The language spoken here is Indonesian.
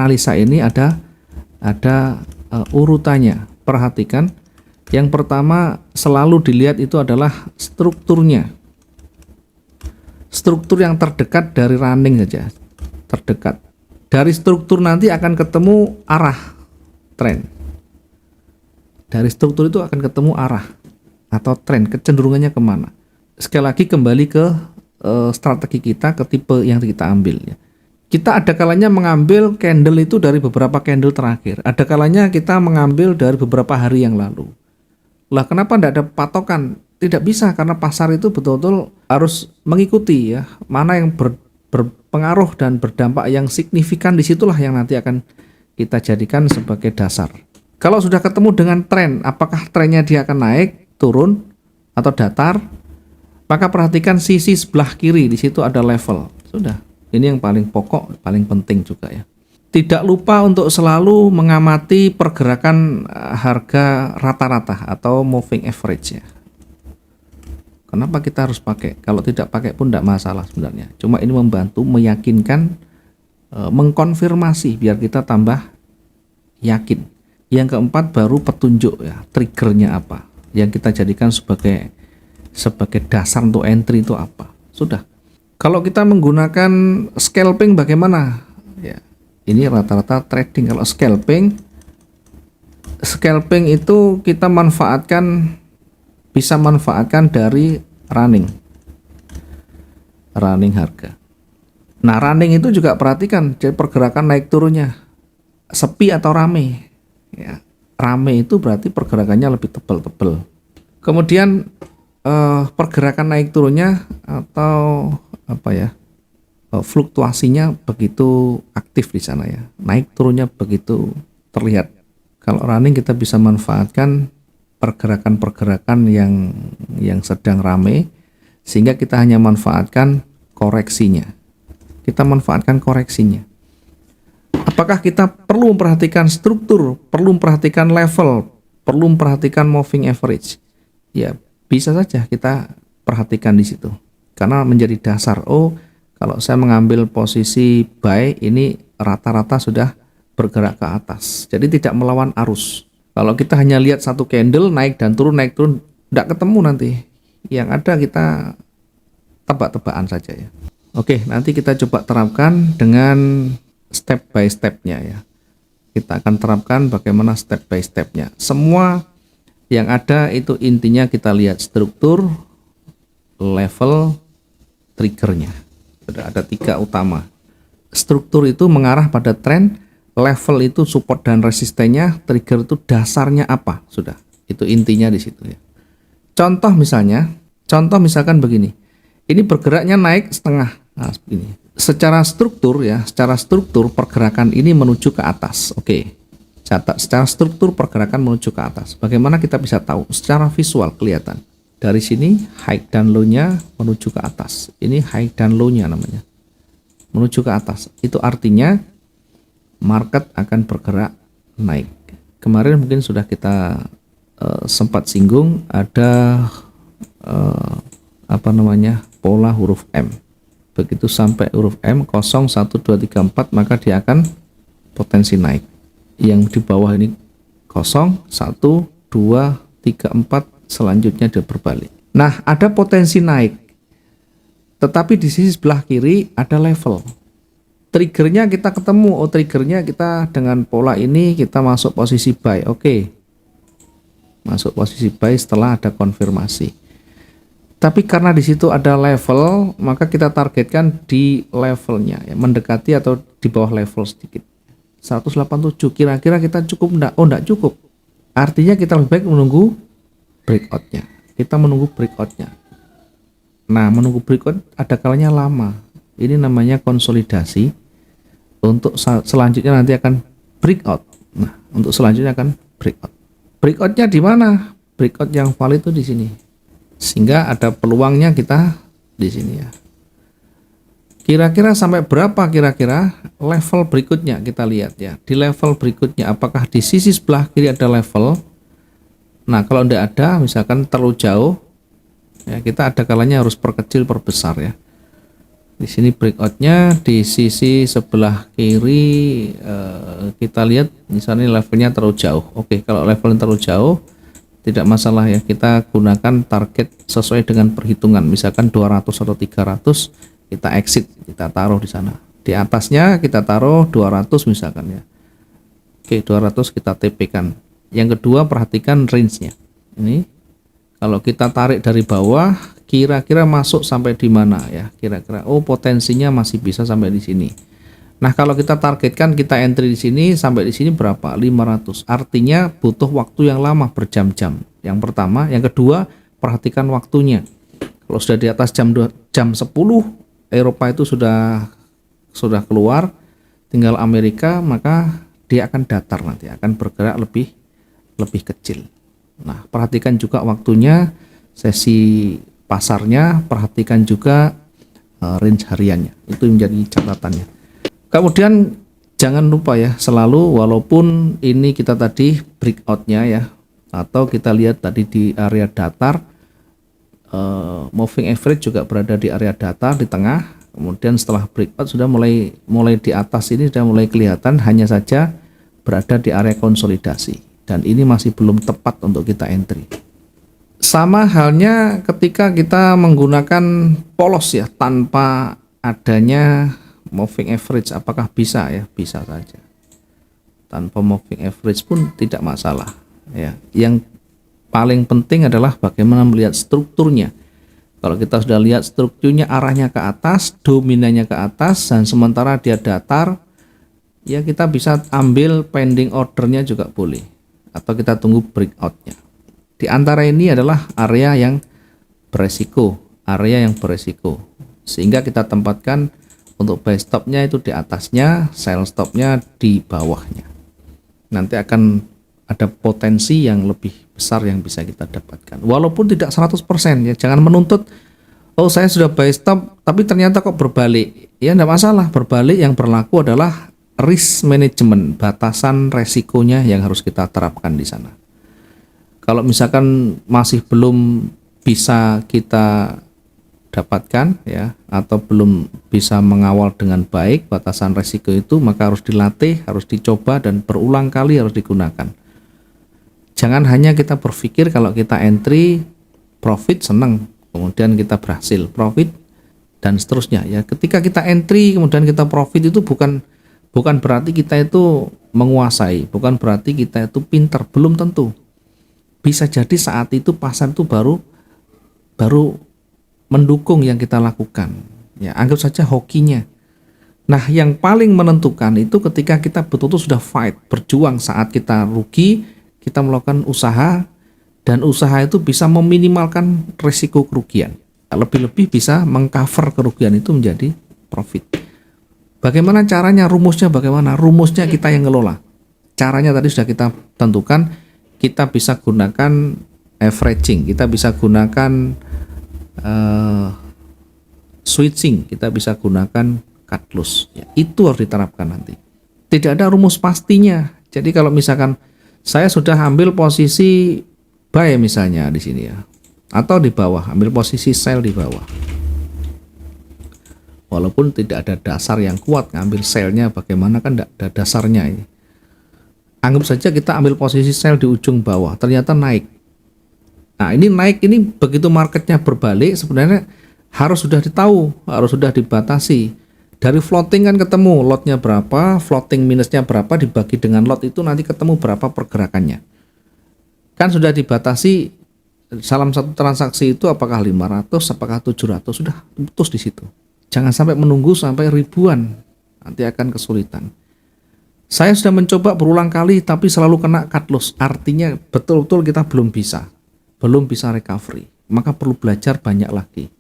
analisa ini ada urutannya. Perhatikan, yang pertama selalu dilihat itu adalah strukturnya. Struktur yang terdekat dari running saja, terdekat. Dari struktur nanti akan ketemu arah tren. Dari struktur itu akan ketemu arah atau tren, kecenderungannya kemana. Sekali lagi kembali ke strategi kita, ke tipe yang kita ambil ya. Kita ada kalanya mengambil candle itu dari beberapa candle terakhir. Ada kalanya kita mengambil dari beberapa hari yang lalu. Lah kenapa tidak ada patokan? Tidak bisa, karena pasar itu betul-betul harus mengikuti ya. Mana yang berpengaruh dan berdampak yang signifikan, disitulah yang nanti akan kita jadikan sebagai dasar. Kalau sudah ketemu dengan tren, apakah trennya dia akan naik, turun, atau datar? Maka perhatikan sisi sebelah kiri, di situ ada level. Sudah. Ini yang paling pokok, paling penting juga ya. Tidak lupa untuk selalu mengamati pergerakan harga rata-rata atau moving average ya. Kenapa kita harus pakai? Kalau tidak pakai pun tidak masalah sebenarnya. Cuma ini membantu meyakinkan, mengkonfirmasi biar kita tambah yakin. Yang keempat baru petunjuk ya, triggernya apa yang kita jadikan sebagai dasar untuk entry itu apa. Sudah. Kalau kita menggunakan scalping bagaimana? Ya, ini rata-rata trading. Kalau scalping itu kita bisa manfaatkan dari running harga. Nah, running itu juga perhatikan jadi pergerakan naik turunnya, sepi atau rame. Ya, rame itu berarti pergerakannya lebih tebal-tebal. Kemudian pergerakan naik turunnya atau fluktuasinya begitu aktif di sana ya, naik turunnya begitu terlihat. Kalau running kita bisa manfaatkan pergerakan-pergerakan yang sedang ramai, sehingga kita hanya manfaatkan koreksinya. Apakah kita perlu memperhatikan struktur, perlu memperhatikan level, perlu memperhatikan moving average? Ya, bisa saja kita perhatikan di situ. Karena menjadi dasar, kalau saya mengambil posisi buy, ini rata-rata sudah bergerak ke atas. Jadi tidak melawan arus. Kalau kita hanya lihat satu candle naik dan turun, tidak ketemu nanti. Yang ada kita tebak-tebakan saja ya. Oke, nanti kita coba terapkan dengan step by stepnya ya. Kita akan terapkan bagaimana step by stepnya. Semua yang ada itu intinya kita lihat struktur, level, triggernya. Sudah ada 3 utama. Struktur itu mengarah pada tren, level itu support dan resistennya, trigger itu dasarnya apa. Sudah, itu intinya di situ ya. Contoh misalkan begini. Ini bergeraknya naik setengah. Nah, begini. Secara struktur pergerakan ini menuju ke atas. Oke. Catat, secara struktur pergerakan menuju ke atas. Bagaimana kita bisa tahu? Secara visual kelihatan. Dari sini high dan low-nya menuju ke atas. Ini high dan low-nya namanya. Menuju ke atas. Itu artinya market akan bergerak naik. Kemarin mungkin sudah kita sempat singgung ada pola huruf M. Begitu sampai huruf M 0, 1, 2, 3, 4 maka dia akan potensi naik. Yang di bawah ini 0, 1, 2, 3, 4 selanjutnya dia berbalik. Nah, ada potensi naik. Tetapi di sisi sebelah kiri ada level. Triggernya kita ketemu. Triggernya kita dengan pola ini kita masuk posisi buy. Oke. Masuk posisi buy setelah ada konfirmasi. Tapi karena di situ ada level, maka kita targetkan di levelnya ya, mendekati atau di bawah level sedikit. 187 kira-kira kita cukup enggak? Enggak cukup. Artinya kita lebih baik menunggu breakoutnya. Kita menunggu breakoutnya. Nah, menunggu breakout ada kalanya lama. Ini namanya konsolidasi. Untuk selanjutnya nanti akan breakout. Nah, untuk selanjutnya akan breakout. Breakoutnya di mana? Breakout yang valid itu di sini. Sehingga ada peluangnya kita di sini ya. Kira-kira sampai berapa kira-kira level berikutnya kita lihat ya. Di level berikutnya apakah di sisi sebelah kiri ada level? Nah, kalau tidak ada, misalkan terlalu jauh, ya kita ada kalanya harus perkecil, perbesar ya. Di sini breakoutnya di sisi sebelah kiri, kita lihat misalnya levelnya terlalu jauh. Oke, kalau levelnya terlalu jauh tidak masalah ya, kita gunakan target sesuai dengan perhitungan, misalkan 200 atau 300 kita exit, kita taruh di sana. Di atasnya kita taruh 200 misalkan ya. Oke, 200 kita TP kan. Yang kedua, perhatikan range-nya. Ini kalau kita tarik dari bawah, kira-kira masuk sampai di mana ya? Kira-kira potensinya masih bisa sampai di sini. Nah, kalau kita targetkan kita entry di sini sampai di sini berapa? 500. Artinya butuh waktu yang lama, berjam-jam. Yang pertama, yang kedua, perhatikan waktunya. Kalau sudah di atas jam 10, Eropa itu sudah keluar, tinggal Amerika, maka dia akan datar nanti, akan bergerak lebih kecil. Nah, perhatikan juga waktunya, sesi pasarnya, perhatikan juga range hariannya. Itu menjadi catatannya. Kemudian jangan lupa ya, selalu walaupun ini kita tadi breakoutnya ya, atau kita lihat tadi di area datar, moving average juga berada di area datar di tengah. Kemudian setelah breakout sudah mulai di atas ini sudah mulai kelihatan, hanya saja berada di area konsolidasi, dan ini masih belum tepat untuk kita entry. Sama halnya ketika kita menggunakan polos ya, tanpa adanya moving average, apakah bisa ya? Bisa saja. Tanpa moving average pun tidak masalah ya. Yang paling penting adalah bagaimana melihat strukturnya. Kalau kita sudah lihat strukturnya arahnya ke atas, dominannya ke atas, dan sementara dia datar, ya kita bisa ambil pending ordernya juga boleh, atau kita tunggu breakoutnya. Di antara ini adalah area yang beresiko, sehingga kita tempatkan untuk buy stopnya itu di atasnya, sell stopnya di bawahnya. Nanti akan ada potensi yang lebih besar yang bisa kita dapatkan. Walaupun tidak 100% ya, jangan menuntut, oh saya sudah buy stop tapi ternyata kok berbalik. Ya enggak masalah, berbalik yang berlaku adalah risk management, batasan resikonya yang harus kita terapkan di sana. Kalau misalkan masih belum bisa kita dapatkan ya, atau belum bisa mengawal dengan baik batasan resiko itu, maka harus dilatih, harus dicoba, dan berulang kali harus digunakan. Jangan hanya kita berpikir kalau kita entry profit senang, kemudian kita berhasil profit dan seterusnya ya. Ketika kita entry kemudian kita profit itu bukan berarti kita itu menguasai, bukan berarti kita itu pintar, belum tentu. Bisa jadi saat itu pasar itu baru mendukung yang kita lakukan. Ya, anggap saja hokinya. Nah, yang paling menentukan itu ketika kita betul-betul sudah fight, berjuang. Saat kita rugi, kita melakukan usaha, dan usaha itu bisa meminimalkan risiko kerugian. Lebih-lebih bisa mengcover kerugian itu menjadi profit. Bagaimana caranya? Rumusnya bagaimana? Rumusnya kita yang ngelola. Caranya tadi sudah kita tentukan. Kita bisa gunakan averaging, kita bisa gunakan switching, kita bisa gunakan cut loss ya, itu harus diterapkan nanti. Tidak ada rumus pastinya. Jadi kalau misalkan saya sudah ambil posisi buy misalnya di sini ya, atau di bawah, ambil posisi sell di bawah, walaupun tidak ada dasar yang kuat, ngambil sell-nya bagaimana, kan tidak ada dasarnya ini. Anggap saja kita ambil posisi sell di ujung bawah, ternyata naik. Nah, ini naik, ini begitu marketnya berbalik, sebenarnya harus sudah ditahu, harus sudah dibatasi. Dari floating kan ketemu lotnya berapa, floating minusnya berapa, dibagi dengan lot itu nanti ketemu berapa pergerakannya. Kan sudah dibatasi, salam satu transaksi itu apakah 500, apakah 700, sudah putus di situ. Jangan sampai menunggu sampai ribuan, nanti akan kesulitan. Saya sudah mencoba berulang kali tapi selalu kena cut loss, artinya betul-betul kita belum bisa recovery, maka perlu belajar banyak lagi.